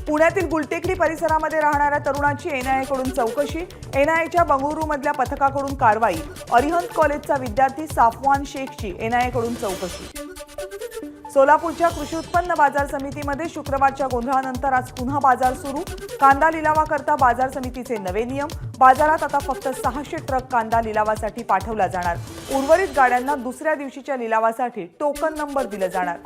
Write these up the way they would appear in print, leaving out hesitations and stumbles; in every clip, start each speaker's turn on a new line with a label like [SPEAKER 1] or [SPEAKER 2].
[SPEAKER 1] पुण्यातील गुलटेकडी परिसरामध्ये राहणाऱ्या तरुणाची एनआयएकडून चौकशी। एनआयएच्या बंगळुरूमधल्या पथकाकडून कारवाई। अरिहंत कॉलेजचा विद्यार्थी साफवान शेखची एनआयएकडून चौकशी। सोलापूरच्या कृषी उत्पन्न बाजार समितीमध्ये शुक्रवारच्या गोंधळानंतर आज पुन्हा बाजार सुरू। कांदा लिलावाकरता बाजार समितीचे नवे नियम। बाजारात आता फक्त 600 ट्रक कांदा लिलावासाठी पाठवला जाणार। उर्वरित गाड्यांना दुसऱ्या दिवशीच्या लिलावासाठी टोकन नंबर दिला जाणार।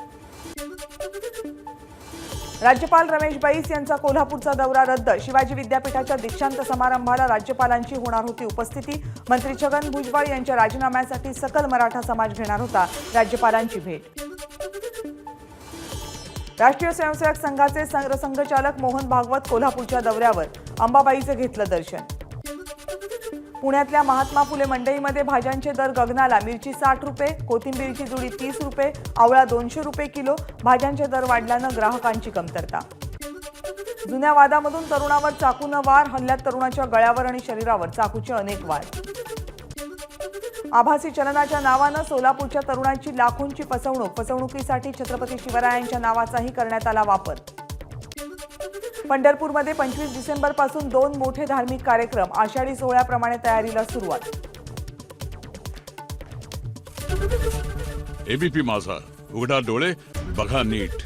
[SPEAKER 1] राज्यपाल रमेश बैस यांचा कोल्हापूरचा दौरा रद्द। शिवाजी विद्यापीठाच्या दीक्षांत समारंभाला राज्यपालांची होणार होती उपस्थिती। मंत्री छगन भुजबळ यांच्या राजीनाम्यासाठी सकल मराठा समाज घेणार होता राज्यपालांची भेट। राष्ट्रीय स्वयंसेवक संघाचे सरसंघचालक मोहन भागवत कोल्हापूरच्या दौऱ्यावर। अंबाबाईचं घेतलं दर्शन। पुण्यातल्या महात्मा फुले मंडईमध्ये भाज्यांचे दर गगनाला। मिरची 60 रुपये, कोथिंबीरची जुडी 30 रुपये, आवळा 200 रुपये किलो। भाज्यांचे दर वाढल्यानं ग्राहकांची कमतरता। जुन्या वादामधून तरुणावर चाकूनं वार। हल्ल्यात तरुणाच्या गळ्यावर आणि शरीरावर चाकूचे अनेक वार। आभासी चलनाच्या नावानं सोलापूरच्या तरुणाची लाखोंची फसवणूक। फसवणुकीसाठी छत्रपती शिवरायांच्या नावाचाही करण्यात आला वापर। पंढरपूरमध्ये 25 डिसेंबरपासून 2 मोठे धार्मिक कार्यक्रम। आषाढी सोहळ्याप्रमाणे तयारीला सुरुवात।
[SPEAKER 2] एबीपी माझा, उघडा डोळे बघा नीट।